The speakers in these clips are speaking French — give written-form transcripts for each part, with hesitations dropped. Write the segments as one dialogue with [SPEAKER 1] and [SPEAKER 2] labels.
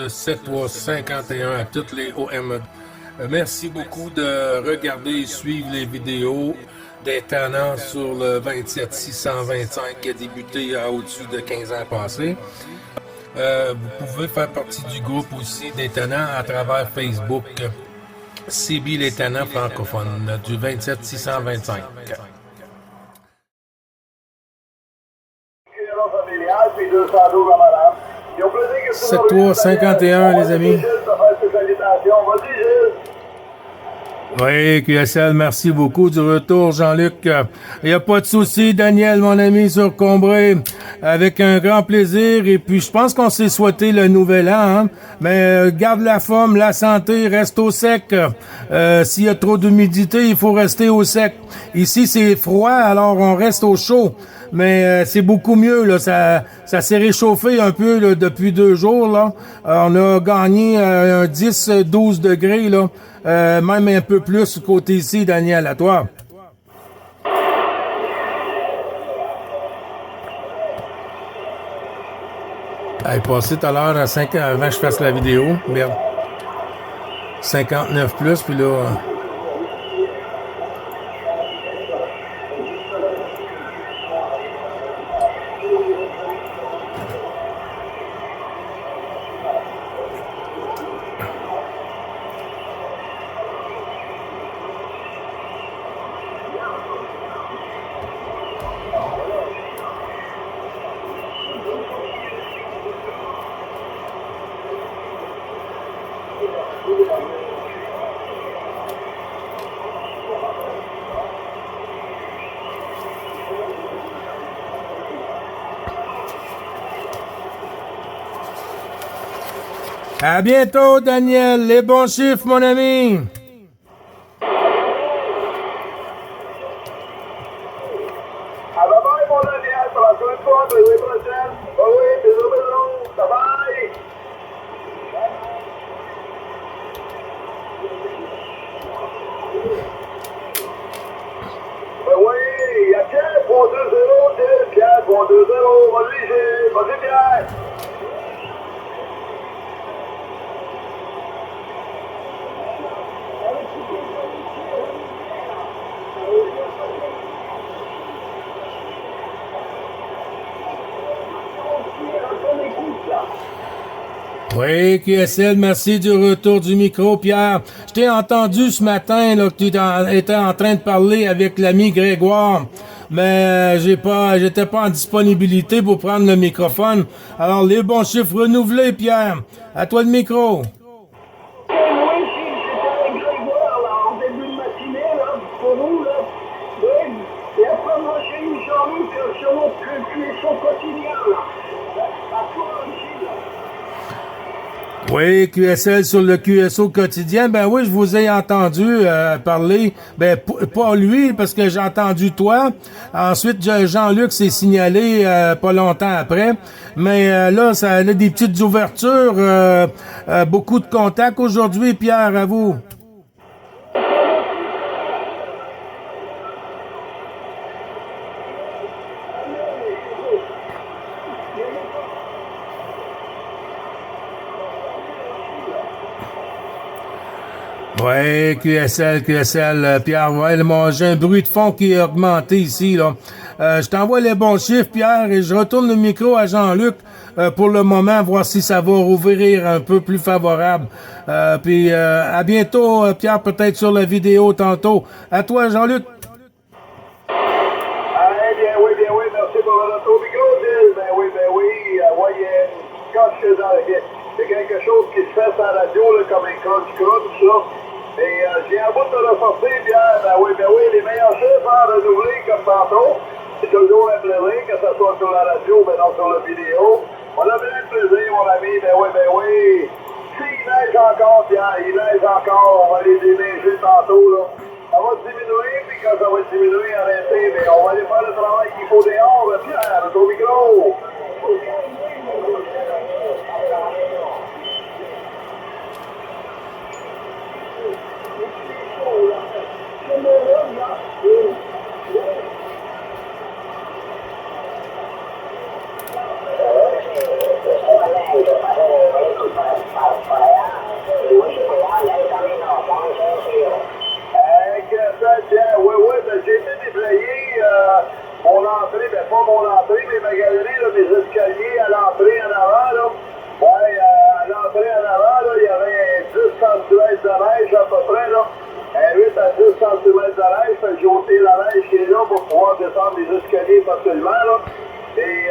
[SPEAKER 1] 7351 à toutes les OM. Merci beaucoup de regarder et suivre les vidéos des tenants sur le 27625 qui a débuté au-dessus de 15 ans passés. Vous pouvez faire partie du groupe aussi des tenants à travers Facebook. CB les tenants francophones du 27625. 7351 les amis. Oui, QSL, merci beaucoup du retour, Jean-Luc. Il n'y a pas de souci, Daniel, mon ami, sur Combré, avec un grand plaisir. Et puis, je pense qu'on s'est souhaité le nouvel an, hein? Mais garde la forme, la santé, reste au sec. S'il y a trop d'humidité, il faut rester au sec. Ici, c'est froid, alors on reste au chaud. Mais c'est beaucoup mieux, là. Ça s'est réchauffé un peu là, depuis 2 jours, là. On a gagné un 10-12 degrés, là. Même un peu plus côté ici, Daniel, à toi. Elle est passée tout à l'heure à 5 avant que je fasse la vidéo. Merde. 59 plus, puis là... À bientôt, Daniel. Les bons chiffres, mon ami.
[SPEAKER 2] Bye-bye, mon Daniel. Prends soin de toi. L'année prochaine. Oui, bisous. Bye-bye. Oui, il y a Pierre, bon 2-0. Pierre, bon 2-0. Vas-y, Pierre.
[SPEAKER 1] Oui, QSL, merci du retour du micro, Pierre. Je t'ai entendu ce matin là, que tu étais en train de parler avec l'ami Grégoire, mais j'étais pas en disponibilité pour prendre le microphone. Alors, les bons chiffres renouvelés, Pierre. À toi le micro.
[SPEAKER 2] Oui, c'était avec Grégoire, là, en début de matinée, là, pour nous, là. Oui, et après, moi, j'ai eu Jean-Luc sur notre QSO quotidien, là. À toi aussi, là.
[SPEAKER 1] Oui, QSL sur le QSO quotidien. Ben oui, je vous ai entendu parler. Ben pas lui, parce que j'ai entendu toi. Ensuite, Jean-Luc s'est signalé pas longtemps après. Mais là, ça a des petites ouvertures. Beaucoup de contacts aujourd'hui, Pierre, à vous. Ouais, QSL, Pierre, ouais, j'ai un bruit de fond qui est augmenté ici, là. Je t'envoie les bons chiffres, Pierre, et je retourne le micro à Jean-Luc pour le moment, voir si ça va rouvrir un peu plus favorable. Puis à bientôt, Pierre, peut-être sur la vidéo tantôt. À toi, Jean-Luc.
[SPEAKER 2] Bien oui, merci pour le retour micro, Gilles. Ben oui, ouais, il y a quelque chose qui se fait sans radio, là, comme un crunch, ça. Et j'ai un bout de ressortir, Pierre. Ben oui, les meilleurs chiffres à renouveler comme tantôt. C'est toujours un plaisir, que ce soit sur la radio, mais non sur la vidéo. On a bien le plaisir, mon ami. Ben oui. S'il neige encore, Pierre, il neige encore, on va aller déneiger tantôt, là. Ça va diminuer, puis quand ça va diminuer, arrêtez, mais on va aller faire le travail qu'il faut dehors, Pierre, au micro. cm de neige à peu près, là. 8 à 10 cm de neige, fait que j'ai ôté la neige qui est là pour pouvoir descendre les escaliers facilement, là. Et,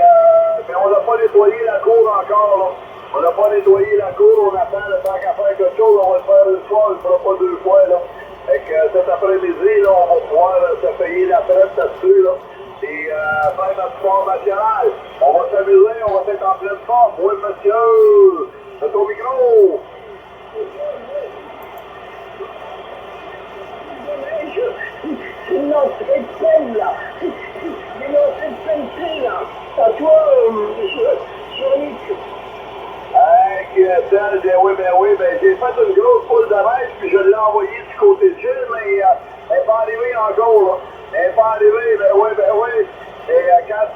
[SPEAKER 2] mais on n'a pas nettoyé la cour encore, là. On n'a pas nettoyé la cour, on attend le temps qu'à faire quelque chose, on va le faire une fois, on le fera pas deux fois, là. Fait que cet après-midi, là, on va pouvoir se payer la traite là-dessus, là. Et faire notre sport national. On va s'amuser, on va être en pleine forme. Oui, monsieur! C'est au micro!
[SPEAKER 3] C'est une entrée de peine, là. C'est une entrée de peine, là. À toi, Jean-Luc.
[SPEAKER 2] Oui, j'ai fait une grosse boule de neige, puis je l'ai envoyé du côté de Gilles, mais elle n'est pas arrivée encore, là. Elle n'est pas arrivée, oui. Et quand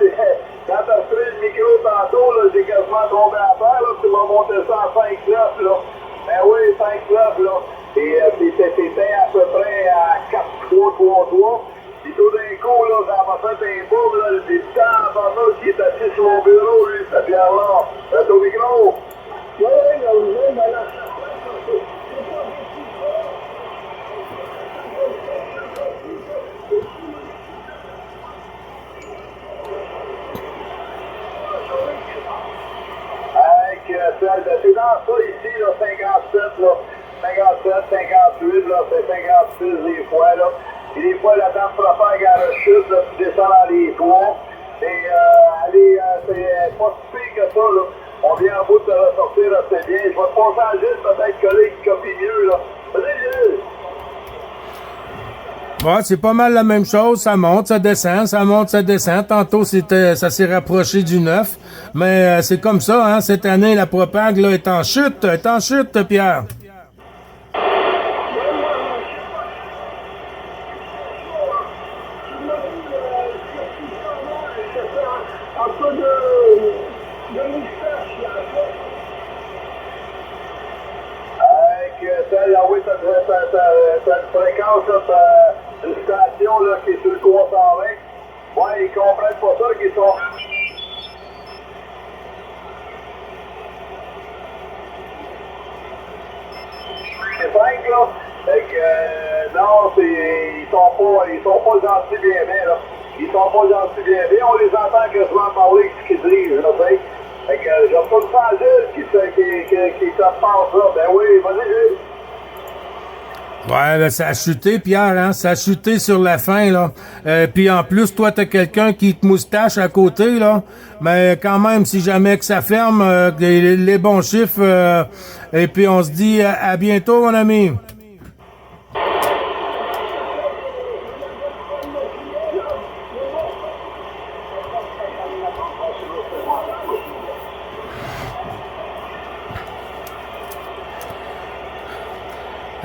[SPEAKER 2] t'as repris le micro tantôt, là, j'ai quasiment tombé à terre, là, tu m'as monté ça à 5 cloches, là. Ben oui, 5 cloches, là. Et c'était à peu près à 4-3-3-3. Puis tout d'un coup, là, ça m'a fait un boum, là, des temps avant moi qui est assis sur mon bureau, lui, cette bière-là. C'est au micro.
[SPEAKER 3] Oui, mais là,
[SPEAKER 2] c'est dans ça ici, là, 57, là, 57, 58, là, c'est 56 des fois, là. Et des fois, la dame préfère qu'elle rechute, là, tu descends dans les toits. Et c'est pas si pire que ça, là. On vient en bout de ressortir assez bien. Je vais te passer en Gilles, peut-être que là, il copie mieux, là. Vas-y, Gilles!
[SPEAKER 1] Ouais, c'est pas mal la même chose. Ça monte, ça descend, ça monte, ça descend. Tantôt, ça s'est rapproché du 9. Mais c'est comme ça, hein. Cette année, la propague, là, est en chute, Pierre.
[SPEAKER 3] un peu de moustache, là.
[SPEAKER 2] Oui, t'as une fréquence, là, une station, là, qui est sur le 320. Ouais, ils comprennent pas ça, qu'ils sont... C'est 5, là. Fait que, non, ils sont pas gentils bien, là. Ils sont pas gentils bien. On les entend quasiment parler ce qu'ils disent, là, tu sais. Fait que, j'ai pas de sang Gilles qui te passe là. Ben oui, vas-y, Gilles.
[SPEAKER 1] Ouais, ben, ça a chuté, Pierre, hein. Ça a chuté sur la fin, là. Puis en plus, toi, t'as quelqu'un qui te moustache à côté, là. Mais quand même, si jamais que ça ferme, les bons chiffres, et puis on se dit à bientôt, mon ami.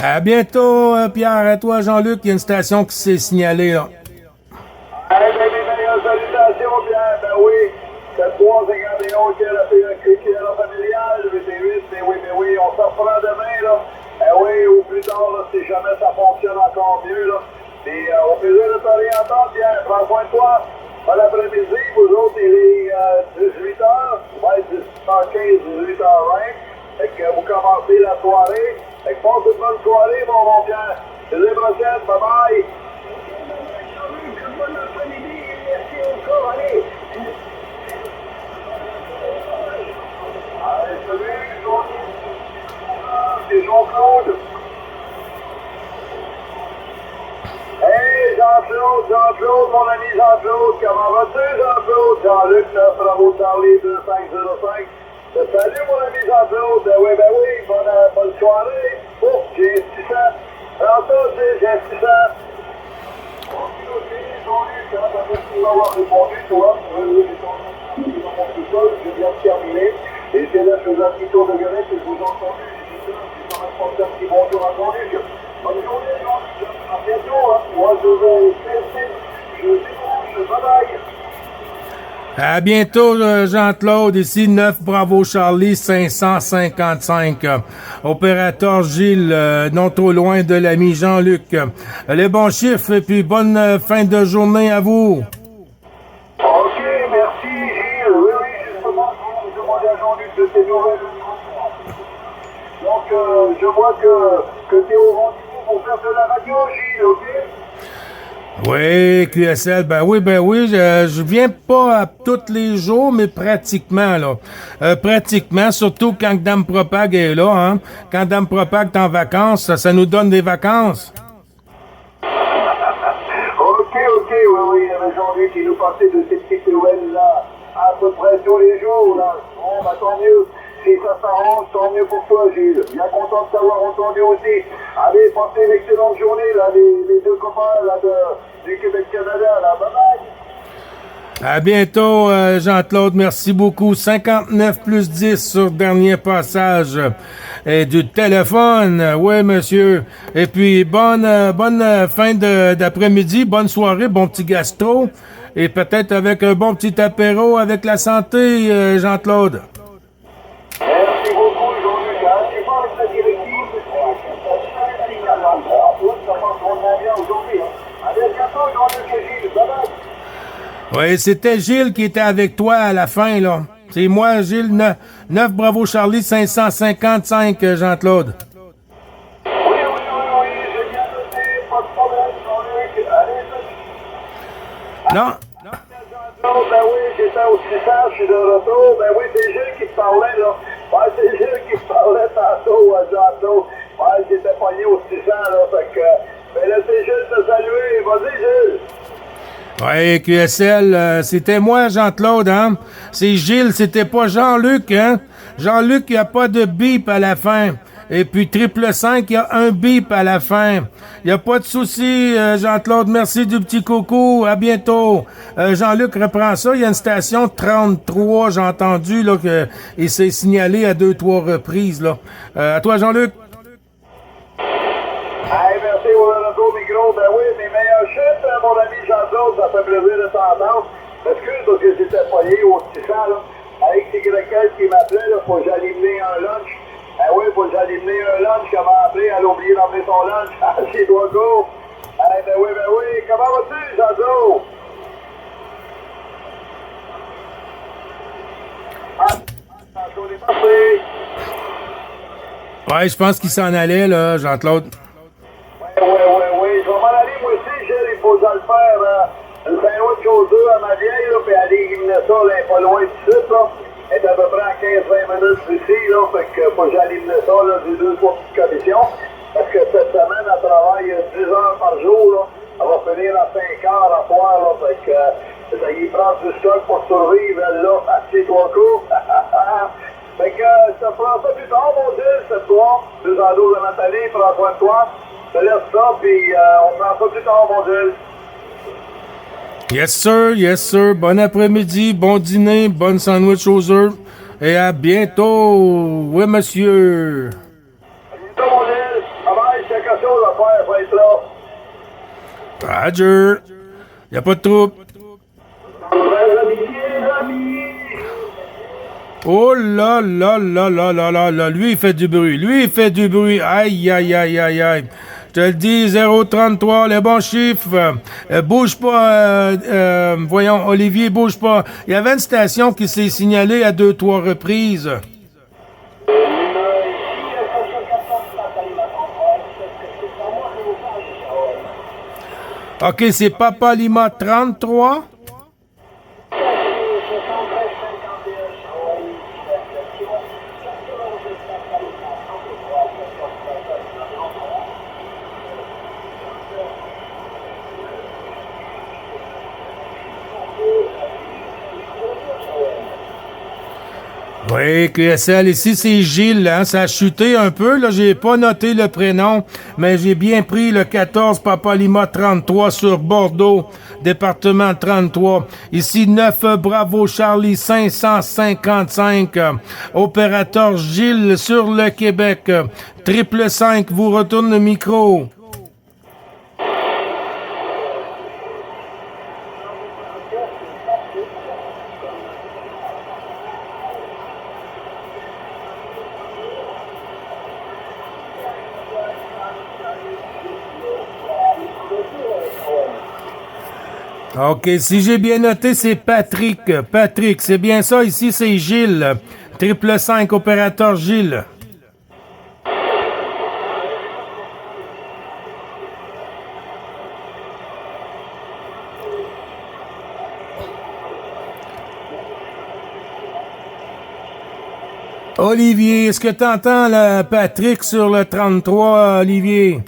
[SPEAKER 1] À bientôt, Pierre. À toi, Jean-Luc. Il y a une station qui s'est signalée, là.
[SPEAKER 2] Salutations, Pierre. Ben oui, c'est 351 qui est la familiale, le VT8. Ben oui, on s'en reprend demain, là. Ben oui, au plus tard, là, si jamais ça fonctionne encore mieux, là. Et au plaisir de t'orienter, Pierre. Prends soin de toi. Bon après-midi, vous autres, il est 18h. Ouais, 18h15, 18h20. Fait que vous commencez la soirée. Fait que passe une bonne soirée, mon Pierre. À la prochaine, bye bye.
[SPEAKER 3] Bon après-midi, merci encore, allez.
[SPEAKER 2] Allez, salut, c'est Jean-Claude. Hey, Jean-Claude, mon ami Jean-Claude, comment vas-tu, Jean-Claude? Jean-Luc, bravo Charlie 2505. Salut, mon ami Jean-Claude. Oui, bonne soirée. Oh, j'ai 600. Alors, ça, j'ai 600. Ok, Jean-Luc, merci de m'avoir répondu, toi. J'ai bien terminé. Et c'est là, je faisais un petit tour de gueulette et je vous ai entendu. J'ai quand même pensé un petit bonjour à Jean-Luc. Bonne journée, Jean-Luc. À bientôt. Moi, je vais je bye bye.
[SPEAKER 1] À bientôt, Jean-Claude. Ici, 9 Bravo Charlie 555. Opérateur Gilles, non trop loin de l'ami Jean-Luc. Les bons chiffres et puis bonne fin de journée à vous.
[SPEAKER 2] Ok, merci Gilles. Oui, justement, je demandais à Jean-Luc de tes nouvelles. Donc, je vois que tu es au rendez-vous pour faire de la radio, Gilles, OK?
[SPEAKER 1] Oui, QSL, ben oui, je viens pas à tous les jours, mais pratiquement, là. Pratiquement, surtout quand Dame Propag est là, hein. Quand Dame Propag est en vacances, ça nous donne des vacances.
[SPEAKER 2] OK, oui, il y avait Jean-Luc qui nous parlait de ces petites nouvelles-là à peu près tous les jours, là. Bon, bah tant mieux. Si ça s'arrange, tant mieux pour toi, Gilles. Bien content de t'avoir entendu aussi. Allez, passez une excellente journée, là, les deux copains, là, du Québec-Canada, là. Bye-bye.
[SPEAKER 1] À bientôt, Jean-Claude. Merci beaucoup. 59 plus 10 sur dernier passage du téléphone. Oui, monsieur. Et puis, bonne fin d'après-midi. Bonne soirée. Bon petit gastro. Et peut-être avec un bon petit apéro avec la santé, Jean-Claude.
[SPEAKER 2] Merci beaucoup, Jean-Luc. Je sais pas avec la directive, ça marche vraiment bien aujourd'hui. Allez, à bientôt, Jean-Luc et Gilles. Bye-bye.
[SPEAKER 1] Oui, c'était Gilles qui était avec toi à la fin, là. C'est moi, Gilles, 9 Bravo Charlie 555, Jean-Claude.
[SPEAKER 2] Oui, j'ai bien noté, pas de problème, Jean-Luc. Allez, salut.
[SPEAKER 1] Non.
[SPEAKER 2] Ben oui, j'étais au 600, je suis de retour. Ben oui, c'est Gilles qui te parlait, là. Ouais, c'est Gilles qui te parlait tantôt, Jean-Claude. Ouais, j'étais pogné au 600, là, fait que... Ben là, c'est Gilles de saluer. Vas-y, Gilles.
[SPEAKER 1] Oui, QSL, c'était moi, Jean-Claude, hein? C'est Gilles, c'était pas Jean-Luc, hein? Jean-Luc, il n'y a pas de bip à la fin. Et puis, 555, il y a un bip à la fin. Il n'y a pas de souci, Jean-Claude. Merci du petit coucou. À bientôt. Jean-Luc reprend ça. Il y a une station 33, j'ai entendu, là, que il s'est signalé à 2-3 reprises, là. À toi, Jean-Luc.
[SPEAKER 2] Hey, merci pour le retour micro. Ben oui, mes meilleurs chutes, mon ami Jean-Claude, ça fait plaisir de t'entendre. Excuse parce que j'étais pogné au 600, là. Avec Tigrequel qui m'appelait, là, faut que j'aille mener un lunch. Ben oui, faut que j'aille mener un lunch. Elle m'a appelé, elle a oublié d'emmener son lunch. Chez toi, go. Hey, ben oui. Comment vas-tu, Jean-Claude? Jean-Claude est parti.
[SPEAKER 1] Ouais, je pense qu'il s'en allait, là, Jean-Claude.
[SPEAKER 2] Oui. Je vais m'en aller, moi aussi, Gilles. Il faut que je le faire. Une sandwich aux œufs à ma vieille, là, puis aller éliminer ça, là, pas loin du site, là. Elle est à peu près à 15-20 minutes d'ici, là. Fait que faut que j'aille éliminer ça, là, du 2-3 petites commissions. Parce que cette semaine, elle travaille 10 heures par jour, là. Elle va finir à 5 heures à soir, là. Fait que ça y prend du stock pour survivre, elle, là, à ces 3 coups. Fait que ça prend ça plus tard, mon Gilles, cette soir. 2 en 12 de Nathalie, prends soin de toi. Je te laisse ça, puis on prend ça plus tard, mon Gilles.
[SPEAKER 1] Yes, sir. Bon après-midi, bon dîner, bonne sandwich aux œufs. Et à bientôt. Oui, monsieur.
[SPEAKER 2] À bientôt, mon Gilles. Bye-bye, j'ai quelque chose à faire, faut être là.
[SPEAKER 1] Roger. Y a pas de trouble. Oh là. Lui, il fait du bruit. Aïe. Je te le dis, 033, les bons chiffres. Bouge pas, voyons, Olivier, bouge pas. Il y avait une station qui s'est signalée à 2-3 reprises. OK, c'est Papa Lima 33. Oui, QSL, ici c'est Gilles, hein, ça a chuté un peu, là, j'ai pas noté le prénom, mais j'ai bien pris le 14 Papa Lima 33 sur Bordeaux, département 33. Ici 9 Bravo Charlie 555, opérateur Gilles sur le Québec, 555, vous retourne le micro. OK, si j'ai bien noté, c'est Patrick. Patrick, c'est bien ça. Ici, c'est Gilles. 555, opérateur Gilles. Olivier, est-ce que tu entends Patrick sur le 33, Olivier?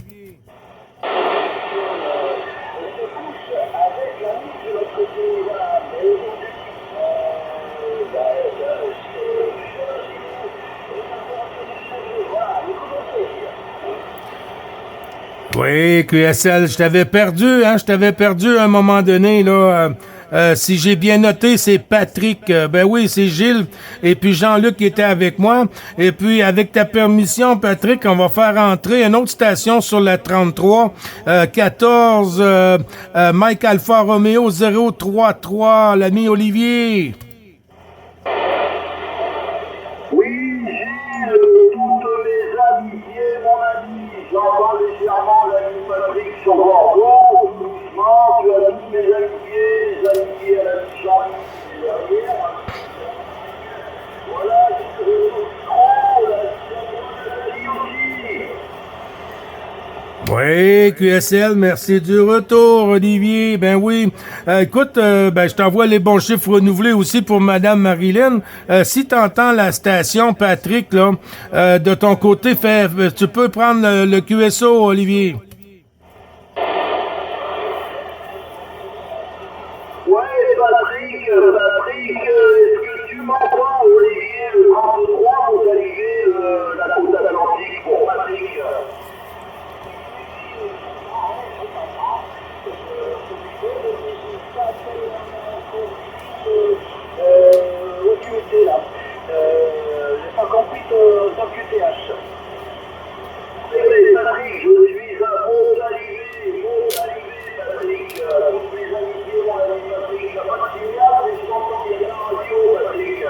[SPEAKER 1] Oui, QSL, je t'avais perdu, hein, je t'avais perdu à un moment donné, là. Si j'ai bien noté, c'est Patrick. Ben oui, c'est Gilles. Et puis Jean-Luc qui était avec moi. Et puis, avec ta permission, Patrick, on va faire entrer une autre station sur la 33. 14, Mike Alpha Romeo 033, l'ami Olivier.
[SPEAKER 2] Oui, Gilles, toutes mes amitiés, mon ami. J'entends légèrement l'ami Patrick sur Bordeaux. Doucement, tu as tous mes amitiés à l'ami Jean-Luc derrière. Voilà, je te retrouve la
[SPEAKER 1] Oui, QSL, merci du retour, Olivier. Ben oui. Écoute, ben je t'envoie les bons chiffres renouvelés aussi pour Madame Marilyn. Si t'entends la station, Patrick, là, de ton côté, tu peux prendre le QSO, Olivier.
[SPEAKER 2] Ouais, Patrick, est-ce que tu m'entends, Olivier, le 33 pour arriver la côte atlantique pour Patrick? OQT là. J'ai pas compris ton QTH. Patrick, je suis à Montalivet, Patrick. Toutes mes amitiés, mon ami Patrick. Il n'y a pas de signal, mais je t'entends bien la radio, Patrick.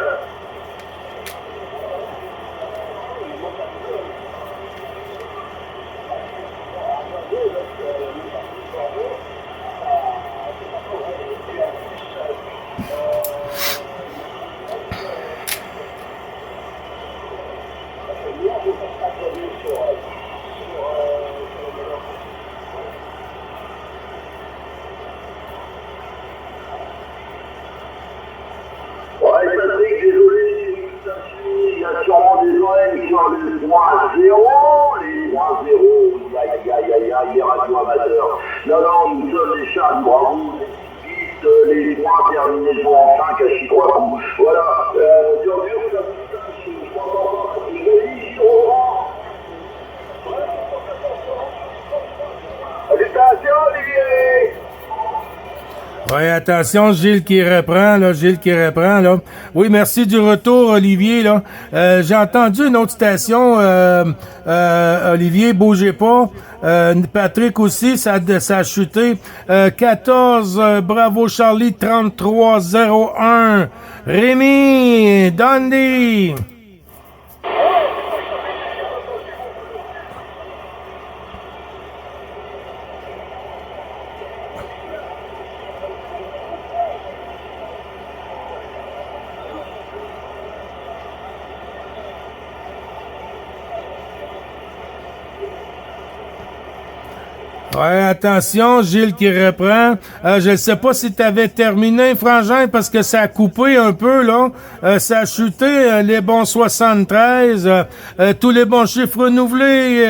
[SPEAKER 2] Ouais, Patrick, désolé, il y a sûrement des OM sur le point 0, les points 0, les radios amateurs. Non, nous sommes les chats, bravo, vite, les points terminés en 5 à 6 3 coups. Voilà, dur, ça je crois pas, je vais dire au vent. Salutations, Olivier!
[SPEAKER 1] Oui, attention, Gilles qui reprend, là. Oui, merci du retour, Olivier, là. J'ai entendu une autre station, Olivier, bougez pas. Patrick aussi, ça a chuté. 14, Bravo Charlie, 3301. Rémi, Dundee. Ouais, attention, Gilles qui reprend. Je ne sais pas si tu avais terminé, Frangin, parce que ça a coupé un peu, là. Ça a chuté, les bons 73. Tous les bons chiffres renouvelés,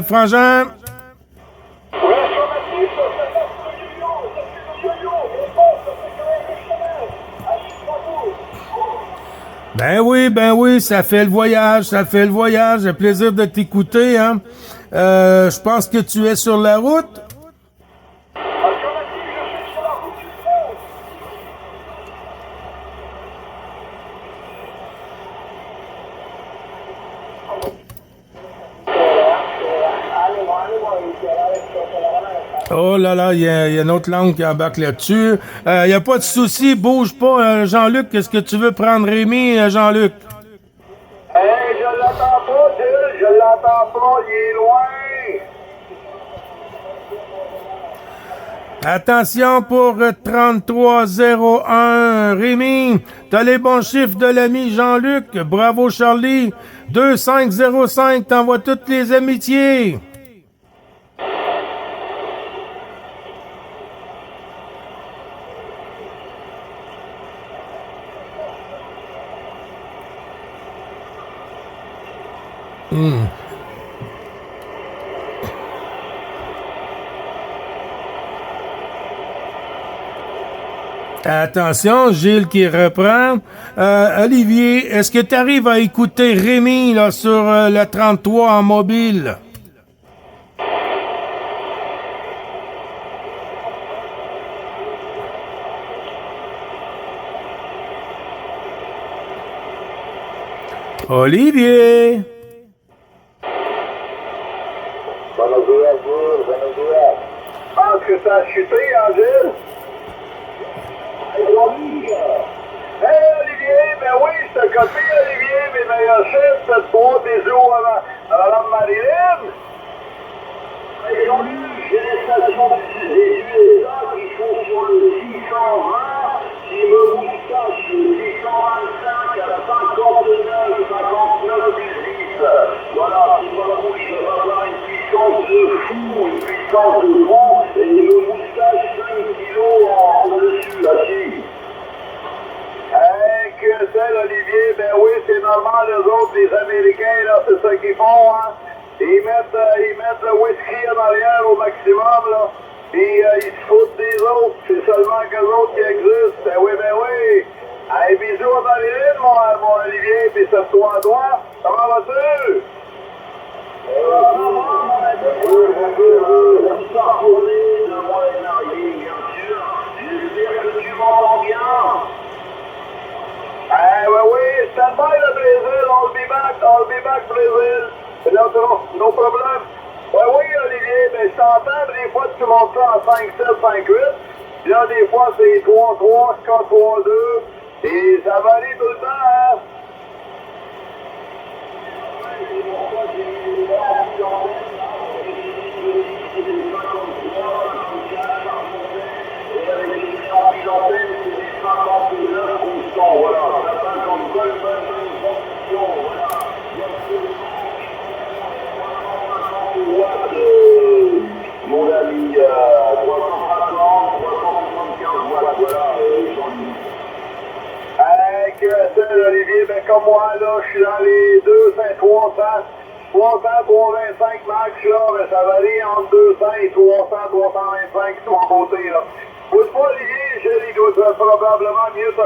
[SPEAKER 1] Frangin. Ben oui, ça fait le voyage. J'ai plaisir de t'écouter, hein. Je pense que tu es sur la route. Oh là là, il y a une autre langue qui embarque là-dessus. Il n'y a pas de souci, bouge pas. Jean-Luc, est-ce que tu veux prendre Rémi, Jean-Luc?
[SPEAKER 2] Hey, je l'entends pas, Gilles, je l'entends pas, il est loin.
[SPEAKER 1] Attention pour 3301. Rémi, t'as les bons chiffres de l'ami Jean-Luc. Bravo Charlie. 2505, t'envoies toutes les amitiés. Attention, Gilles qui reprend. Olivier, est-ce que tu arrives à écouter Rémi là, sur le 33 en mobile? Olivier!
[SPEAKER 2] Buenos días, Gilles. Buenos días. Ah, est-ce que ça a chuté, hein, Gilles? Hey, Olivier, ben oui, je te copie, Olivier, mes meilleurs chefs, faites 3 bisous à Mme Marilyn. Hey, Jean-Luc, j'ai les stations des USA qui sont sur le 620, qui me moustache le 625 à 59, 59 18. Voilà, c'est pas où je vais avoir une puissance de fou, une puissance de fou, et il me moustache 5 kilos en dessus, là-dessus. Hey, que c'est, Olivier? Ben oui, c'est normal, eux autres, les Américains, là, c'est ça qu'ils font, hein? Ils mettent le whisky en arrière au maximum, là. Puis ils se foutent des autres. C'est seulement qu'eux autres qui existent. Ben oui, ben oui. Hey, bisous à Marilyn, mon Olivier, puis serre-toi à droite. Comment vas-tu? J'espère que tu m'entends bien. Oui, oui, stand by le Brésil, I'll be back, Brésil. No problème. Oui, Olivier, ben je t'entends, des fois tu montes ça en 5-7, 5-8. Puis là, des fois, c'est 3-3, 4-3-2. Et ça varie tout le temps, hein? Mon ami, 350, 375 watts, voilà, Hey, que c'est, Olivier, ben comme moi, là, je suis dans les 200, 300, 325 max, là, mais ça varie entre 200 et 300, 325 sur mon côté, là. Bouge pas, Olivier, Gilles, il doit probablement mieux te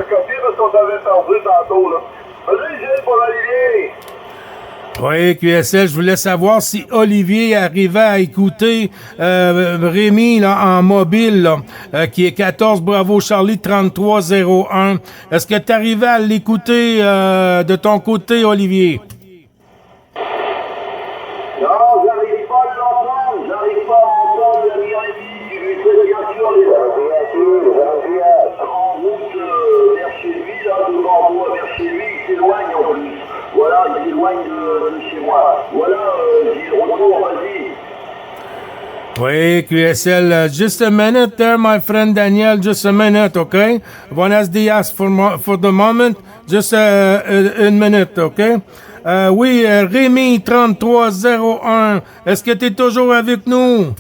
[SPEAKER 2] copier parce qu'on t'avait perdu tantôt, là. Vas-y, Gilles, pour Olivier.
[SPEAKER 1] Oui, QSL, je voulais savoir si Olivier arrivait à écouter Rémi là, en mobile, là, qui est 14 Bravo Charlie 3301. Est-ce que tu arrivais à l'écouter de ton côté, Olivier?
[SPEAKER 2] Non, j'arrive pas à l'entendre, j'arrive pas à entendre l'ami Rémi. Je lui fais bien sûr les en route vers chez lui, là, devant moi, vers chez lui, il s'éloigne en plus. Voilà, il s'éloigne de chez moi. Voilà, Gilles, retour, vas-y.
[SPEAKER 1] Oui, QSL, just a minute there, my friend Daniel, just a minute, okay? Buenos dias for the moment, just une minute, okay? Oui, Rémi 3301, est-ce que tu es toujours avec nous?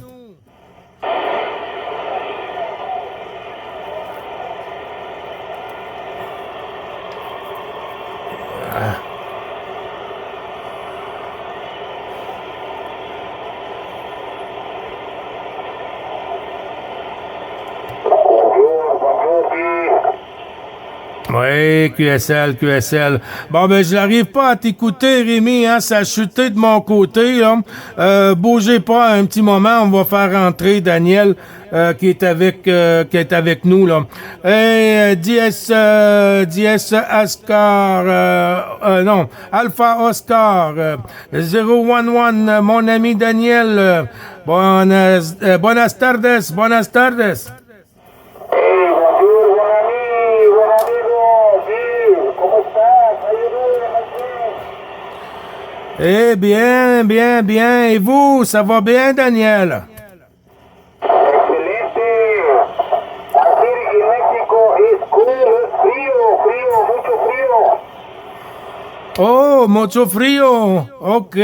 [SPEAKER 1] Oui, QSL. Bon, ben, je n'arrive pas à t'écouter, Rémi, hein, ça a chuté de mon côté, là. Bougez pas un petit moment, on va faire rentrer Daniel, qui est avec nous, là. Hey, Dies Oscar, non, Alpha Oscar, 011, mon ami Daniel, buenas tardes. Eh bien. Et vous, ça va bien, Daniel?
[SPEAKER 2] Excelente. Aquí en México es cool, es frío, mucho frío.
[SPEAKER 1] Oh, mucho frío. Ok.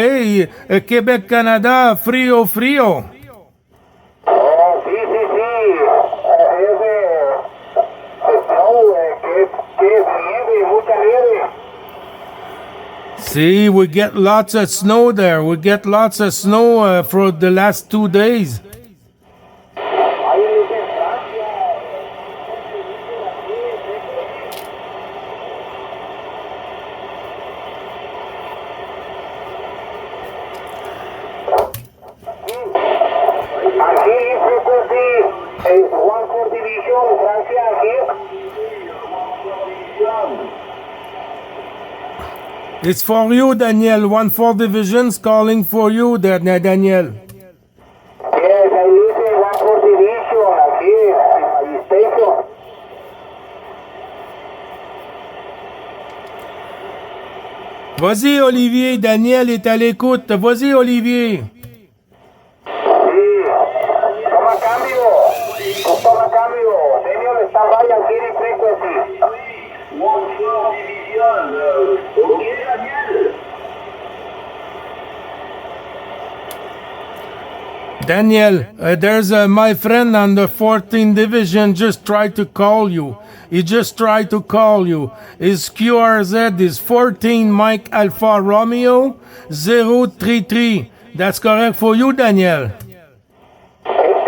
[SPEAKER 1] Québec, Canada, frío.
[SPEAKER 2] Oh, sí. Es de snow, que es nieve, mucha nieve.
[SPEAKER 1] See, we get lots of snow there. We get lots of snow for the last 2 days.
[SPEAKER 3] Ahí dice Francia. Aquí frequency is 1/4 division, Francia here.
[SPEAKER 1] It's for you, Daniel. 1/4 Division's calling for you, Daniel.
[SPEAKER 3] Yes, I listen 1/4 division aquí in my station.
[SPEAKER 1] Vas-y, Olivier. Daniel est à l'écoute. Vas-y, Olivier.
[SPEAKER 3] Sí, toma cambio. Toma cambio. Daniel está vaya aquí en frequency.
[SPEAKER 2] 1/4 division. Ok, Daniel.
[SPEAKER 1] Daniel, there's my friend on the 14th Division just tried to call you. He just tried to call you. His QRZ is 14 Mike Alpha Romeo 033. That's correct for you, Daniel.
[SPEAKER 3] It's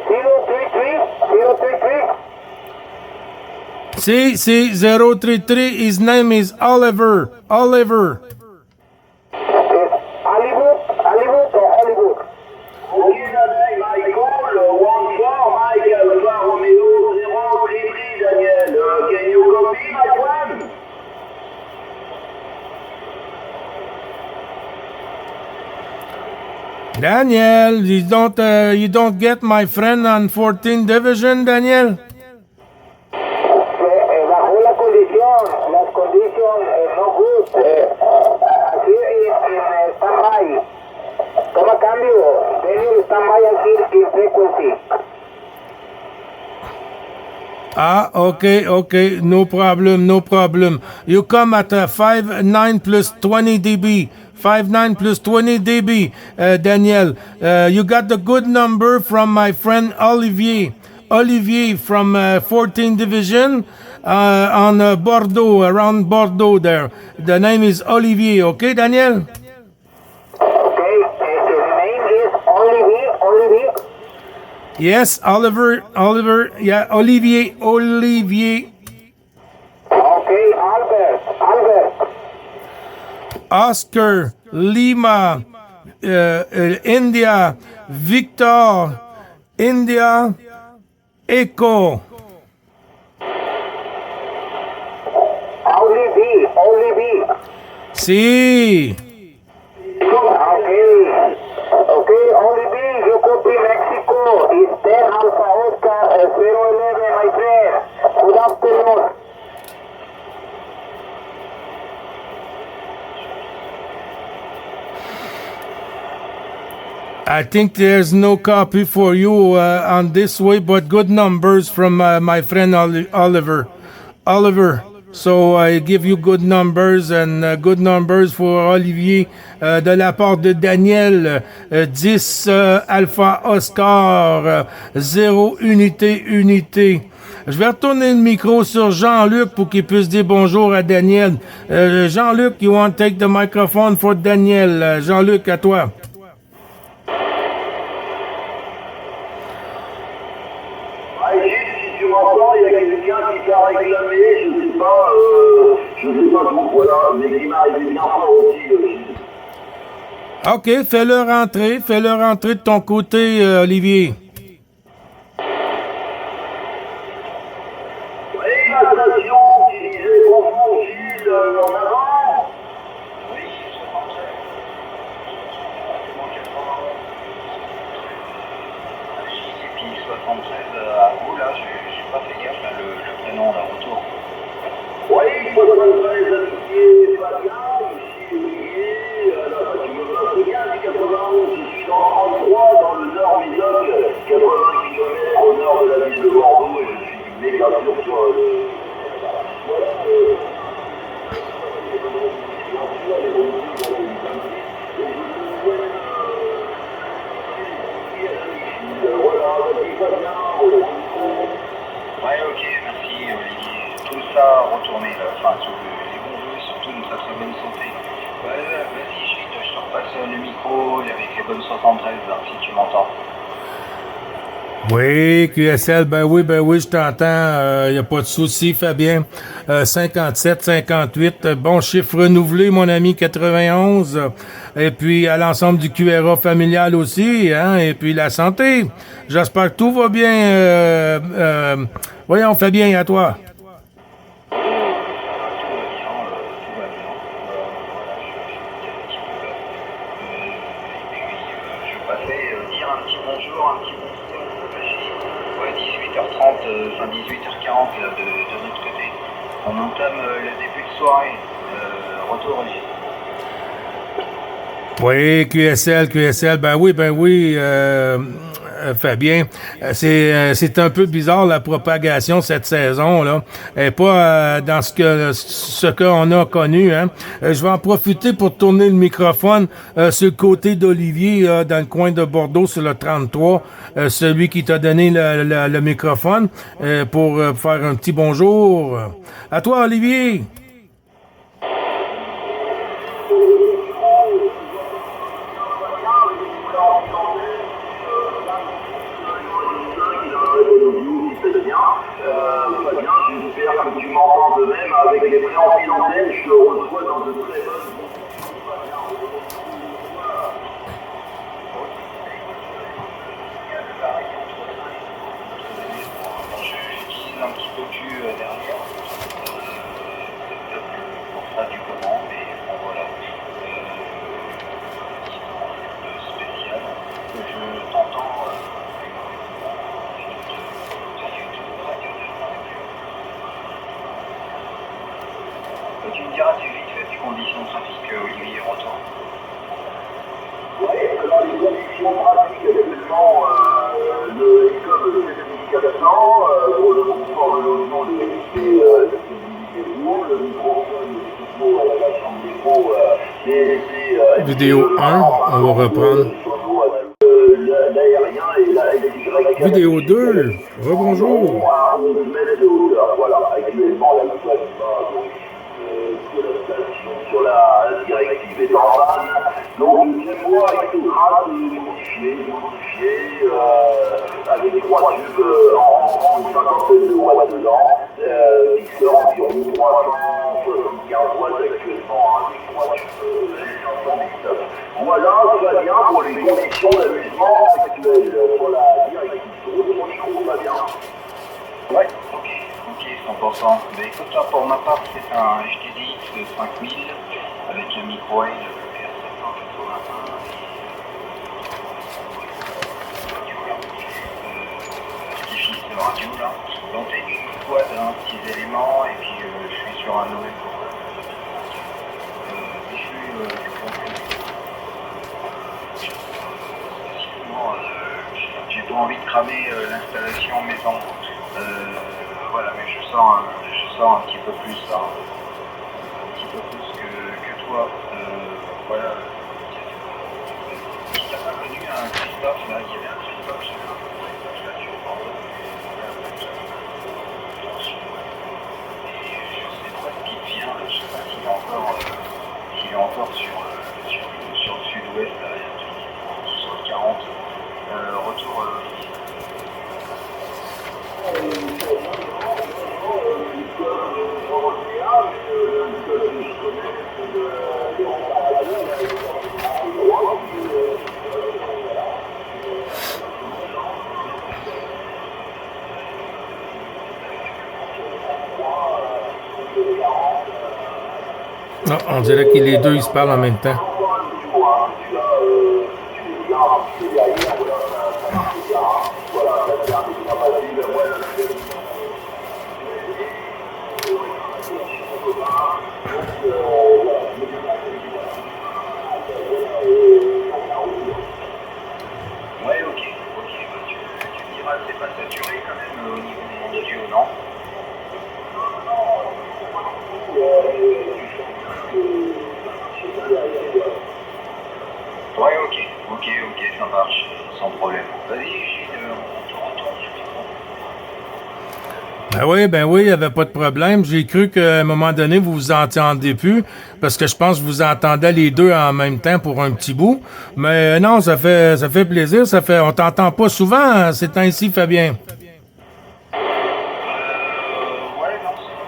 [SPEAKER 3] 033. 033.
[SPEAKER 1] See, 033. His name is Oliver. Oliver.
[SPEAKER 3] It's Hollywood or Hollywood?
[SPEAKER 2] Ok, Daniel, Michael, 1/4 Mike Alpha Romeo 033, Daniel. Can you copy, my friend?
[SPEAKER 1] Daniel, you don't get my friend on 14th Division, Daniel?
[SPEAKER 3] Bajó la condición. Las conditions no good. Aquí en stand-by. Toma cambio. Daniel stand-by aquí in frequency.
[SPEAKER 1] Ah, okay, no problem. You come at 5.9 plus 20 dB. 5.9 plus 20 dB, Daniel. You got the good number from my friend Olivier. Olivier from 14th Division on Bordeaux, around Bordeaux there. The name is Olivier, okay, Daniel?
[SPEAKER 3] Okay, his name is Olivier.
[SPEAKER 1] Yes, Oliver, yeah, Olivier.
[SPEAKER 3] Okay, Albert.
[SPEAKER 1] Oscar, Lima, India, Victor, India, Echo.
[SPEAKER 3] Olivier.
[SPEAKER 1] Sí.
[SPEAKER 3] Okay, Olivier, you copy Mexico. It's 10 Alpha Oscar 011, my friend. Good afternoon.
[SPEAKER 1] I think there's no copy for you on this way, but good numbers from my friend Oliver. So I give you good numbers and good numbers for Olivier de la part de Daniel. 10 Alpha Oscar 0 unité. Je vais retourner le micro sur Jean-Luc pour qu'il puisse dire bonjour à Daniel. Jean-Luc, you want to take the microphone for Daniel? Jean-Luc, à toi.
[SPEAKER 2] Si tu m'entends, il y a quelqu'un qui t'a réclamé, je sais pas trop, voilà, mais qui m'a arrivé bien fort aussi.
[SPEAKER 1] OK, fais-le rentrer de ton côté, Olivier.
[SPEAKER 2] Oui, la station qui disait Bonjour Gilles en avant. Oui,
[SPEAKER 4] 76. Et puis 76 à vous, là, j'ai pas fait gaffe, là, le prénom, là, retour.
[SPEAKER 2] Oui, 73 amitiés, Fabien, ici Olivier, là, tu me vois très bien, c'est 91, je suis dans 33, dans le nord Médoc, 80 km au nord de la ville de Bordeaux, et je suis méga sûr sur le... Voilà,
[SPEAKER 4] Ouais, ok, merci Olivier. Tout ça retourné là, enfin sur les bons jeux, surtout une très très bonne santé. Ouais, passe le micro avec les bonnes 73, là, si tu m'entends.
[SPEAKER 1] Oui, QSL, ben oui, je t'entends. Y a pas de souci, Fabien. 57, 58, bon chiffre renouvelé, mon ami, 91. Et puis à l'ensemble du QRA familial aussi, hein. Et puis la santé. J'espère que tout va bien. Voyons, Fabien, à toi.
[SPEAKER 4] Fin 18h40 de notre côté. On entame le début de soirée. Retour au Régis.
[SPEAKER 1] Oui, QSL, ben oui, Fabien, c'est un peu bizarre la propagation cette saison là, et pas dans ce qu'on a connu. Hein. Je vais en profiter pour tourner le microphone sur le côté d'Olivier, dans le coin de Bordeaux sur le 33, celui qui t'a donné le microphone pour faire un petit bonjour. À toi, Olivier.
[SPEAKER 2] Avec les préambulants, je le reçois dans de très bonnes
[SPEAKER 4] j'utilise un petit peu plus derrière. C'est peut-être pour ça du comment, mais bon voilà. Spécial. Je t'entends tu me diras c'est vite fait les conditions de trafic, Olivier, retour.
[SPEAKER 2] Oui, alors les conditions pratiques actuellement, le ECOM fait 400, pour le confort de logement, le microphone, à la chambre d'écho,
[SPEAKER 1] Vidéo 1, on va reprendre.
[SPEAKER 2] L'aérien et la
[SPEAKER 1] Vidéo 2, rebonjour.
[SPEAKER 2] Voilà, actuellement, la plupart de la station sur la directive est en panne. Donc, je vois avec tout grade modifié, avec 3 tubes en une cinquantaine de watts dedans, mixeur environ 375 watts actuellement, avec 3 tubes L519. Voilà, tout va bien pour les conditions d'amusement actuelles. Pour la directive, tout va bien.
[SPEAKER 4] Ouais, ok, 100%. Mais écoute, pour ma part, c'est un HTDX 5000 avec un micro-ail R781 artifice radio là. Donc une quad, 6 éléments, et puis je suis sur un OM. Je suis j'ai pas envie de cramer l'installation maison. Voilà, mais je sens un petit peu plus ça, un petit peu plus que toi. Voilà. Si t'as pas connu un Christophe là, il y avait un Christophe, j'avais un Christophe là, tu vois. Et je sais pas ce qui vient, je sais pas s'il est encore sur le sud-ouest, là, sur le 40. Retour.
[SPEAKER 1] Non, on dirait que les deux ils se parlent en même temps.
[SPEAKER 4] Ouais, ok, bah, tu me diras, c'est pas saturé quand même au niveau de mon audio, non? Ouais, ok, ça marche, sans problème. Vas-y, Gilles, on te retourne sur le micro.
[SPEAKER 1] Ben oui, il n'y avait pas de problème. J'ai cru qu'à un moment donné, vous vous entendiez plus, parce que je pense que vous entendez les deux en même temps pour un petit bout. Mais non, ça fait plaisir, on t'entend pas souvent ces temps-ci, Fabien.
[SPEAKER 4] Ouais, non, c'est un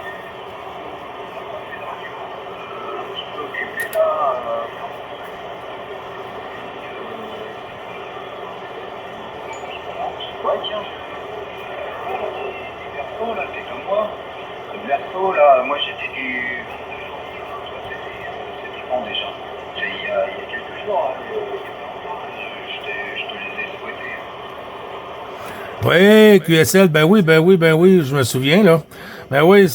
[SPEAKER 4] petit peu occupé là. Ouais, tiens, du verso là, t'es comme moi. Le verso là, moi j'étais du. Toi, c'était quand déjà? Il y a quelques jours, hein, je te les ai souhaités.
[SPEAKER 1] Oui, QSL, ben oui, je me souviens, là. Ben oui,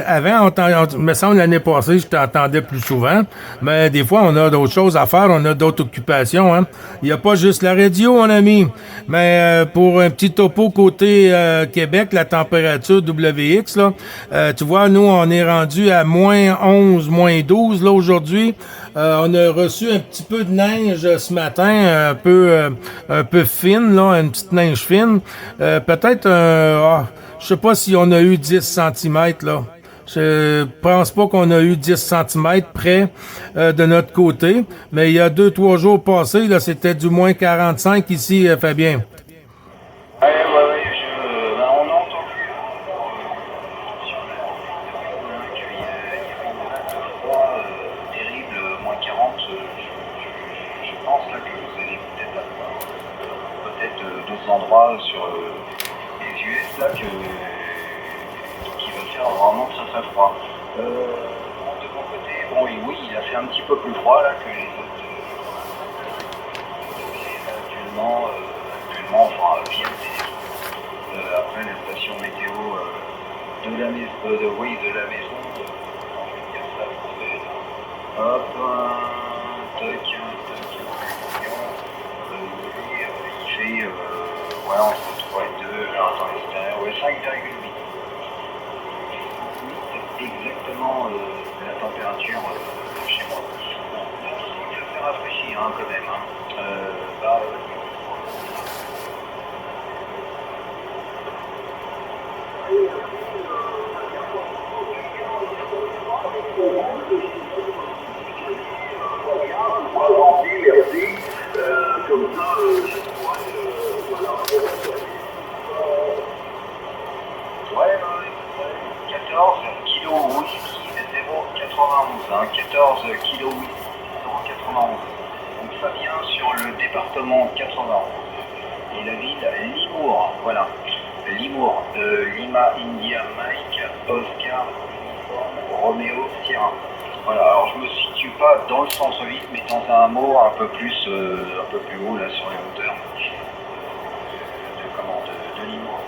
[SPEAKER 1] avant, me semble l'année passée, je t'entendais plus souvent, mais des fois, on a d'autres choses à faire, on a d'autres occupations, hein. Il n'y a pas juste la radio, mon ami, mais pour un petit topo côté Québec, la température WX, là, tu vois, nous, on est rendu à moins 11, moins 12, là, aujourd'hui. On a reçu un petit peu de neige ce matin, un peu fine, là, une petite neige fine. Peut-être je sais pas si on a eu 10 centimètres, là. Je pense pas qu'on a eu 10 centimètres près de notre côté, mais il y a 2-3 jours passés, là, c'était du moins 45 ici, Fabien.
[SPEAKER 4] Ouais, ben, on a entendu sur qu'il y avait une froid terrible, moins 40. Je pense là que vous allez peut-être avoir d'autres endroits sur les US là qui va faire vraiment très très froid. De mon côté, bon oui, il a fait un petit peu plus froid là que les autres. Actuellement, enfin, via le téléphone. Après la station météo de la maison, de la maison, je vais dire ça français. Hop, tac, il fait ouais, entre 3 et 2, alors attendez, c'était ouais, 5,8. Exactement la température chez moi. Il fait rafraîchir hein, quand même. Hein. Là,
[SPEAKER 2] Merci. Comme ça,
[SPEAKER 4] ouais, 14 kilos whisky 0,91. Hein, 14 kilos whisky 0,91. Donc ça vient sur le département 91. Et la ville Limours, voilà. Limours, Lima, India, Mike, Oscar, Uniforme, Roméo, Sierra. Voilà, alors je me situe pas dans le centre-ville, mais dans un mot un peu plus haut là sur les hauteurs de Limours.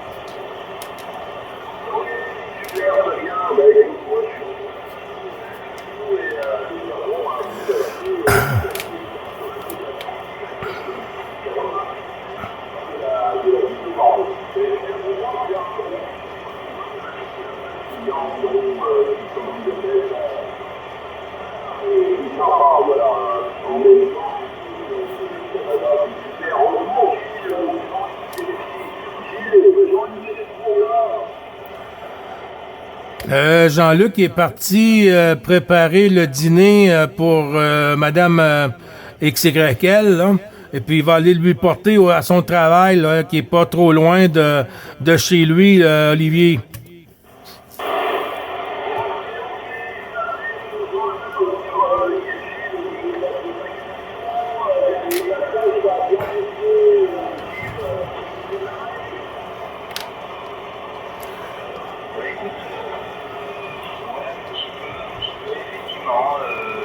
[SPEAKER 1] Jean-Luc est parti préparer le dîner pour Madame XYL, là. Et puis il va aller lui porter à son travail, là, qui est pas trop loin de chez lui, Olivier.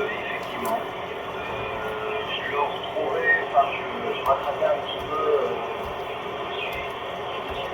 [SPEAKER 4] Effectivement. Je le retrouvais, enfin je rattrapais un petit peu, je me suis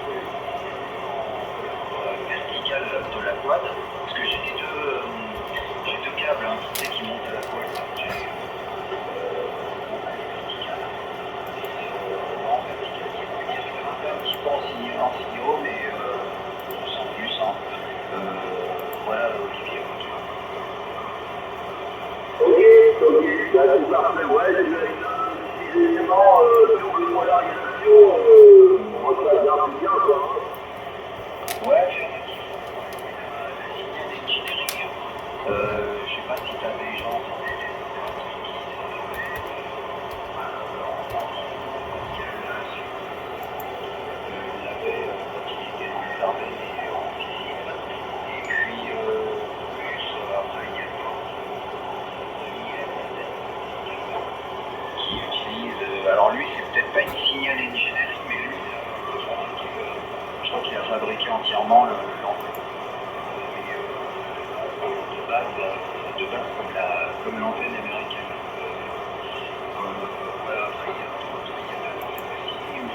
[SPEAKER 4] alors lui, c'est peut-être pas une Signal Engineering, mais lui, je crois qu'il a fabriqué entièrement l'antenne. De base comme l'antenne américaine. Voilà, après, il y a aussi, il me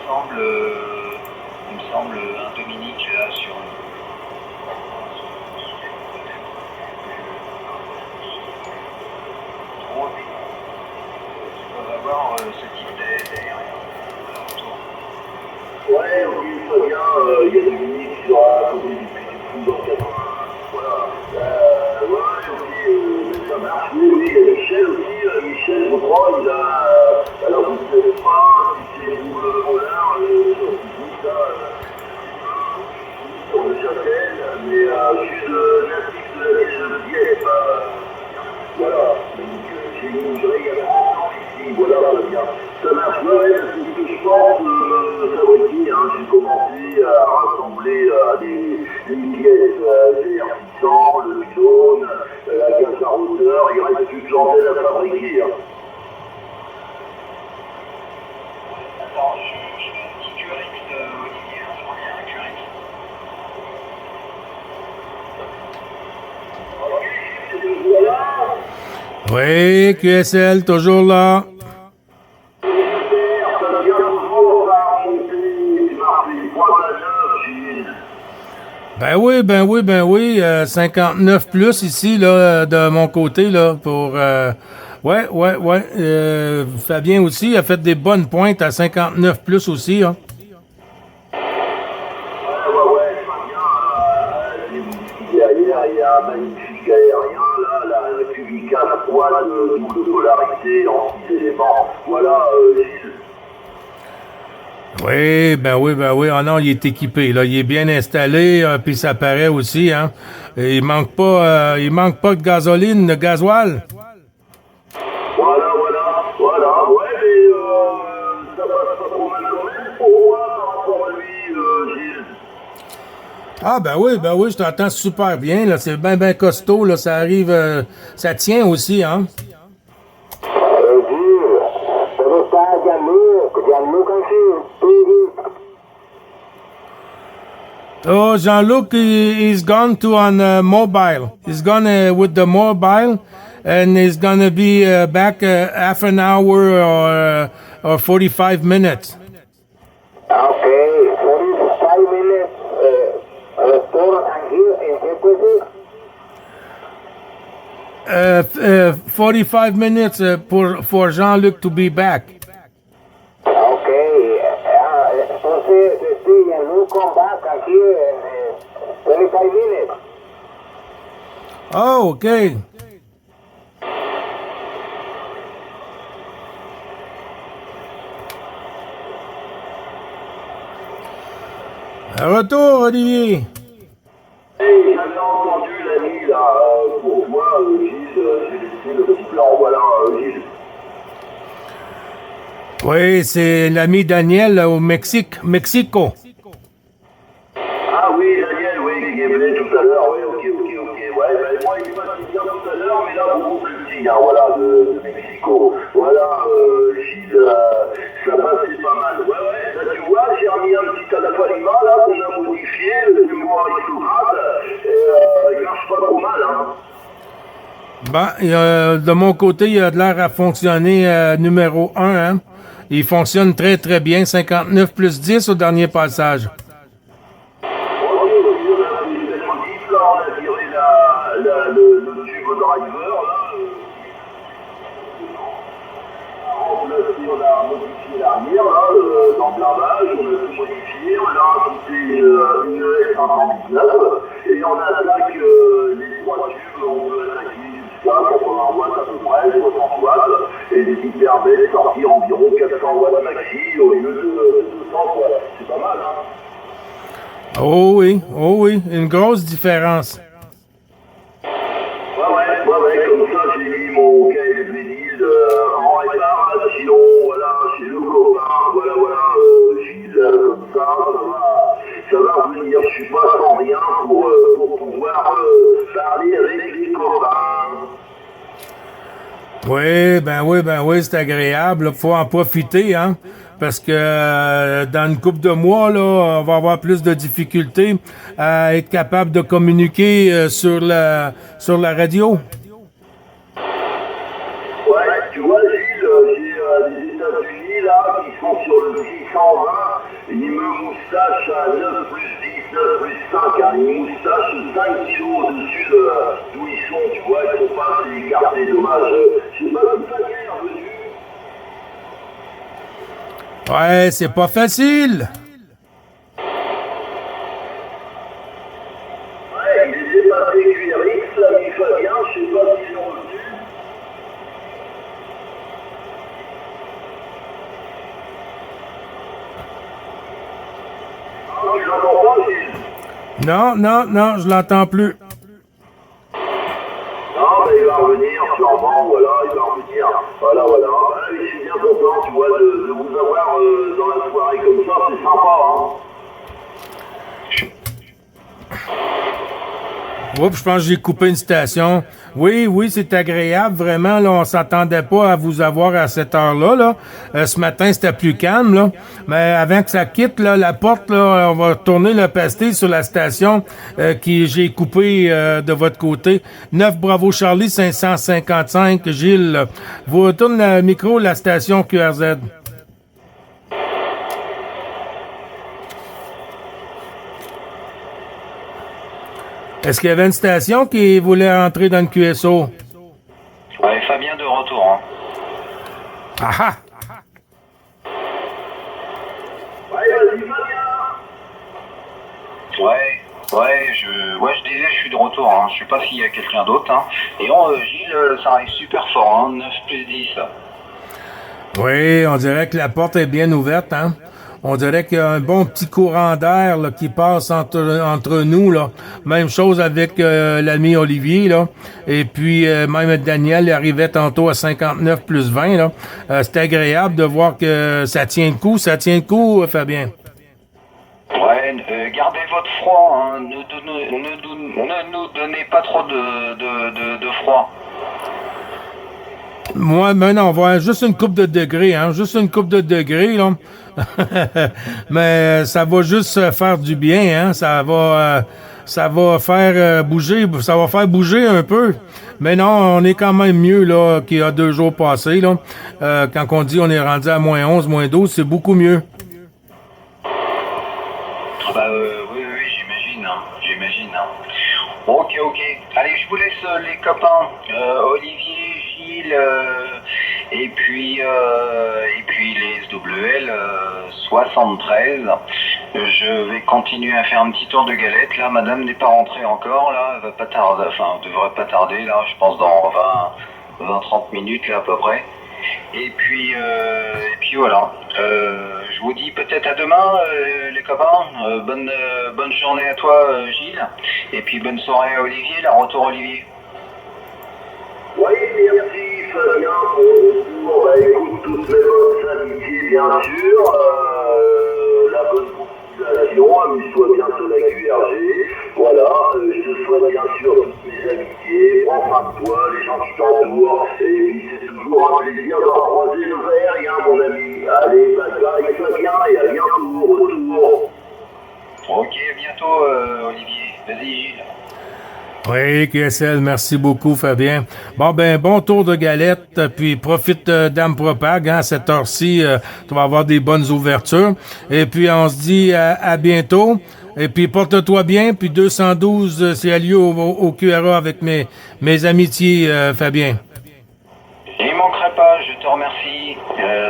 [SPEAKER 4] semble un Dominique là sur on va avoir ce type d'aérien autour.
[SPEAKER 2] Ouais, ok, très bien. Il y a Dominique qui sera à côté du Pays du Fou dans 80. Voilà. Ouais, ok, ça marche. Oui, oui, il y a Michel aussi. Michel, je crois, il a. Alors, vous ne savez pas si c'est le voleur, ça, sur le Châtel, mais je suis natif de la ville de Dieppe. Voilà. Donc, j'ai immigré il y a longtemps ici. Voilà, très bien. Ça marche, ouais, c'est ce que je pense fabriquer. J'ai commencé à rassembler des pièces, vertissants, le jaune, la casse à hauteur, il reste une chandelle à fabriquer.
[SPEAKER 4] Attends, je fais un petit QRX, Olivier, je reviens à QRX.
[SPEAKER 1] Oui, QSL, toujours là. Ben oui, 59 plus ici, là, de mon côté, là, pour... ouais. Fabien aussi a fait des bonnes pointes à 59 plus aussi, hein.
[SPEAKER 2] Ouais, derrière, il y a un magnifique aérien, là, la Cubica, la poêle de double polarité en 6 éléments. Voilà, Gilles.
[SPEAKER 1] Oui. Ah non, il est équipé, là. Il est bien installé, puis ça paraît aussi, hein. Et il manque pas de gasoline, de gasoil.
[SPEAKER 2] Voilà, ouais, mais ça passe pas trop mal quand même pour moi par rapport à lui, Gilles.
[SPEAKER 1] Ah, ben oui, je t'entends super bien, là. C'est bien costaud, là. Ça arrive, ça tient aussi, hein. Oh, Jean-Luc, he's gone to on mobile. He's gone with the mobile, and he's gonna be back half an hour or 45 minutes.
[SPEAKER 3] Okay, 45 minutes. Restore and here,
[SPEAKER 1] 45 minutes for Jean-Luc to be back.
[SPEAKER 3] Okay, entonces, sí, and we'll come back here in 25 minutes.
[SPEAKER 1] Oh, okay. Retour, Olivier.
[SPEAKER 2] Hey, j'avais entendu l'ami, là, pour moi, Gilles, j'ai laissé le petit plan, voilà, Gilles.
[SPEAKER 1] Oui, c'est l'ami Daniel là, au Mexico.
[SPEAKER 2] Ah oui, Daniel, oui, qui est venu tout à l'heure, oui, ok. Ouais, ben moi, il m'a dit bien tout à l'heure, mais là, beaucoup plus petit, hein, voilà, de Mexico. Voilà, Gilles, ça passe, c'est pas mal. Ouais, là, tu vois, j'ai remis un petit Adapalima, là, qu'on a modifié, le numéro aristocrate, et il marche pas trop mal, hein.
[SPEAKER 1] Ben, de mon côté, il a de l'air à fonctionner numéro 1, hein. Il fonctionne très, très bien. 59 plus 10 au dernier passage.
[SPEAKER 2] On a tiré le tube driver, là. On a modifié l'arrière, là, dans le blindage, on a tout modifié, on a rajouté une S119, et on attaque les 3 tubes, on peut attaquer jusqu'à 80 watts à peu près, 60 watts, et les hyperbelles sortir environ 400 watts maxi au lieu de 200 watts. C'est pas mal, hein?
[SPEAKER 1] Oh oui, une grosse différence.
[SPEAKER 2] Ouais, comme ça j'ai mis mon KLV Gilles en réparation, voilà, chez le copain, voilà, Gilles, comme ça va revenir, je suis pas sans rien pour pouvoir parler avec les copains.
[SPEAKER 1] Ben oui, c'est agréable. Faut en profiter, hein. Parce que dans une couple de mois, là, on va avoir plus de difficultés à être capable de communiquer sur la radio.
[SPEAKER 2] Ouais, tu vois, Gilles, j'ai les États-Unis, là, qui sont sur le J120, une moustache à 9 plus 10, 9 plus 5, hein, une moustache 5 kilos au-dessus d'où ils sont, tu vois, ils sont pas assez écartés, dommage. Je sais pas si ça est revenu.
[SPEAKER 1] Ouais, c'est pas facile.
[SPEAKER 2] Ouais, il était passé QRX, l'ami Fabien, je sais pas s'ils sont revenus. Non, je l'entends pas, Gilles.
[SPEAKER 1] Non, je l'entends plus.
[SPEAKER 2] Non, mais il va revenir, sûrement, voilà, il va revenir. Voilà. Ah, mais je suis bien content, tu vois, de vous avoir dans la soirée comme ça, c'est sympa, hein.
[SPEAKER 1] Oups, je pense que j'ai coupé une station. Oui, c'est agréable, vraiment. Là, on s'attendait pas à vous avoir à cette heure-là. Là. Ce matin, c'était plus calme, là. Mais avant que ça quitte, là, la porte, là, on va tourner le pastis sur la station qui j'ai coupé de votre côté. 9 Bravo Charlie 555, Gilles. Vous retournez le micro, la station QRZ. Est-ce qu'il y avait une station qui voulait rentrer dans le QSO?
[SPEAKER 4] Ouais, Fabien de retour. Hein.
[SPEAKER 1] Ah ah!
[SPEAKER 2] Ouais, vas-y, Fabien.
[SPEAKER 4] Je disais, je suis de retour. Hein. Je sais pas s'il y a quelqu'un d'autre. Hein. Et Gilles, ça arrive super fort. Hein. 9 plus 10.
[SPEAKER 1] Oui, on dirait que la porte est bien ouverte, hein? On dirait qu'il y a un bon petit courant d'air là, qui passe entre nous. Là. Même chose avec l'ami Olivier. Là. Et puis, même Daniel arrivait tantôt à 59 plus 20. Là. C'est agréable de voir que ça tient le coup. Ça tient le coup, Fabien.
[SPEAKER 4] Ouais, gardez votre froid. Hein. Ne nous donnez pas trop de froid.
[SPEAKER 1] Moi, maintenant, on va juste une coupe de degrés, hein. Juste une coupe de degrés, là. Mais ça va juste faire du bien, hein. Ça va faire bouger, ça va faire bouger un peu. Mais non, on est quand même mieux, là, qu'il y a 2 jours passés, là. Quand on dit on est rendu à moins 11, moins 12, c'est beaucoup mieux.
[SPEAKER 4] Oui, j'imagine. Ok. Allez, je vous laisse les copains. Olivier, Gilles, et puis les SWL 73. Je vais continuer à faire un petit tour de galette. Là, madame n'est pas rentrée encore. Là, elle va pas tarder. Enfin, elle devrait pas tarder. Là, je pense dans 20-30 minutes là à peu près. Et puis voilà. Je vous dis peut-être à demain, les copains. Bonne journée à toi, Gilles. Et puis bonne soirée à Olivier. La retour Olivier.
[SPEAKER 2] Oui, merci Fabien pour le retour. Bah écoute, toutes mes bonnes amitiés, bien sûr. La bonne continuation, amuse-toi bien sur la QRG. Voilà, je te souhaite bien sûr toutes mes amitiés. Prends soin de toi, les gens qui t'entourent. Et puis c'est toujours un plaisir de croiser nos aériens, mon ami. Allez, bye, Fabien, et à bientôt, retour.
[SPEAKER 4] Ok, à bientôt, Olivier. Vas-y, Gilles.
[SPEAKER 1] Oui, QSL, merci beaucoup, Fabien. Bon tour de galette, puis profite d'Am Propag, hein, à cette heure-ci, tu vas avoir des bonnes ouvertures. Et puis, on se dit à bientôt. Et puis, porte-toi bien, puis 212, c'est à lieu au QRA avec mes amitiés, Fabien.
[SPEAKER 4] Il manquerait pas, je te remercie.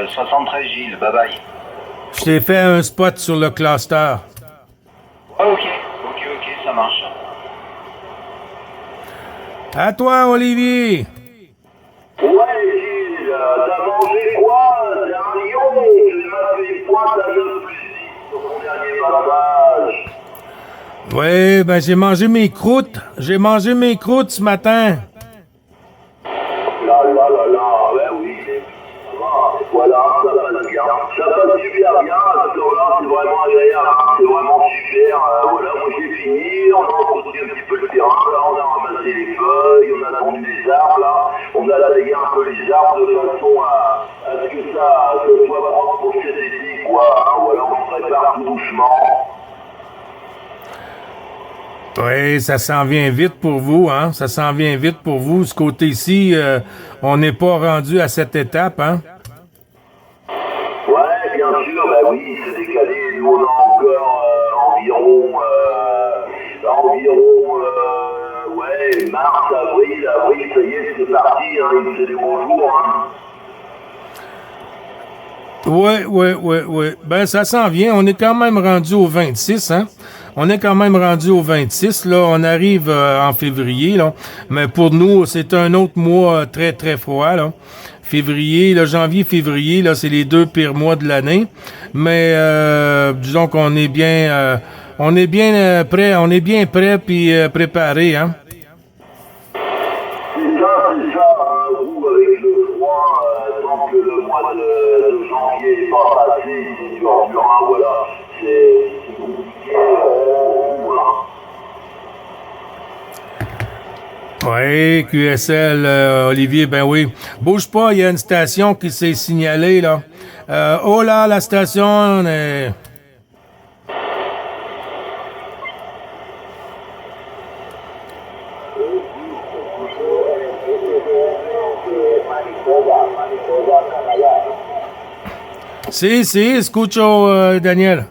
[SPEAKER 4] 73 Gilles, bye bye.
[SPEAKER 1] Je t'ai fait un spot sur le cluster.
[SPEAKER 4] Ok, ça marche.
[SPEAKER 1] À toi, Olivier.
[SPEAKER 2] Ouais, Gilles, t'as mangé quoi? C'est un lion, tu m'as fait pointe à 9 plus 10 sur mon dernier barbage.
[SPEAKER 1] Oui, j'ai mangé mes croûtes. J'ai mangé mes croûtes ce matin.
[SPEAKER 2] Là, ben oui, ça va. Voilà, ça passe bien. Ça passe super bien, à ce temps-là, c'est vraiment agréable. c'est vraiment super. Voilà, moi j'ai fini, on a entretenu un petit peu le terrain, là on a ramassé les feuilles, on a tendu les arbres, là, on a lavayé un peu les arbres de façon à ce que ça soit propre pour cet été, quoi. Hein, voilà, on se prépare tout doucement.
[SPEAKER 1] Oui, ça s'en vient vite pour vous, hein? Ça s'en vient vite pour vous. Ce côté-ci, on n'est pas rendu à cette étape, hein?
[SPEAKER 2] Ouais, bien sûr, bah oui, c'est décalé. Nous, on a encore ouais, mars, avril, ça y est, c'est parti, hein, c'est des bons jours, hein.
[SPEAKER 1] Oui. Ben, ça s'en vient. On est quand même rendu au 26, hein? On est quand même rendu au 26, là. On arrive en février, là. Mais pour nous, c'est un autre mois très, très froid, là. Février, là, janvier, février, là, c'est les 2 pires mois de l'année. Mais disons qu'on est bien prêt puis préparé, hein.
[SPEAKER 2] C'est ça, vous, avec le froid, tant que le mois de janvier n'est pas passé, c'est dur, hein, voilà. C'est compliqué, voilà.
[SPEAKER 1] Oui, QSL, Olivier, ben oui. Bouge pas, il y a une station qui s'est signalée, là. Oh là, la station est... Sí, escucho, Daniel.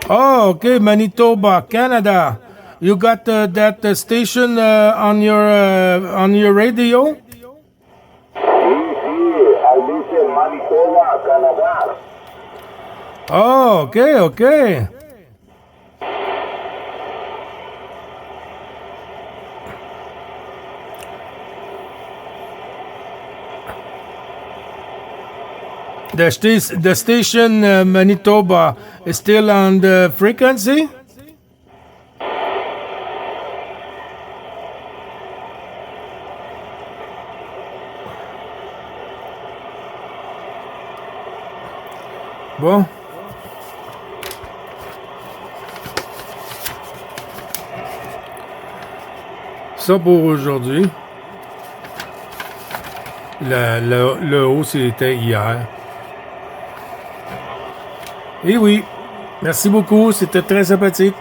[SPEAKER 1] Oh, okay, Manitoba, Canada. You got that station on your radio? Oh, okay. The station Manitoba is still on the frequency? Bon. Ça pour aujourd'hui. Le haut, c'était hier. Et oui, merci beaucoup, c'était très sympathique.